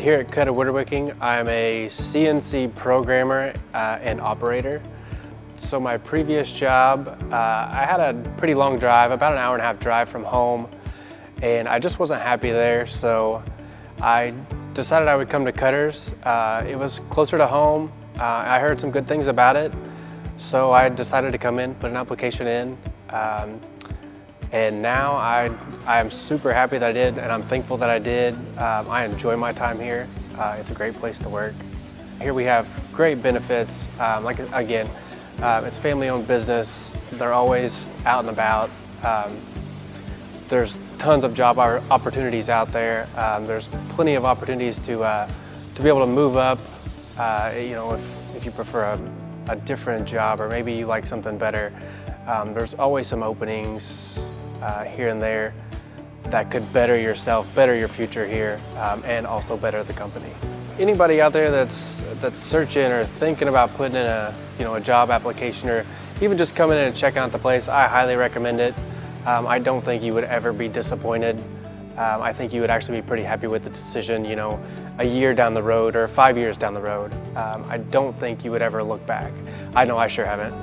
Here at Koetter Woodworking, I'm a CNC programmer and operator. So my previous job, I had a pretty long drive, about an hour and a half drive from home, and I just wasn't happy there, so I decided I would come to Koetter's. It was closer to home. I heard some good things about it, so I decided to come in, put an application in, and now I am super happy that I did, and I'm thankful that I did. I enjoy my time here. It's a great place to work. Here we have great benefits. It's family-owned business. They're always out and about. There's tons of job opportunities out there. There's plenty of opportunities to be able to move up. If you prefer a different job, or maybe you like something better, there's always some openings here and there that could better yourself, better your future here, and also better the company. Anybody out there that's searching or thinking about putting in a job application, or even just coming in and checking out the place, I highly recommend it. I don't think you would ever be disappointed. I think you would actually be pretty happy with the decision, a year down the road or 5 years down the road. I don't think you would ever look back. I know I sure haven't.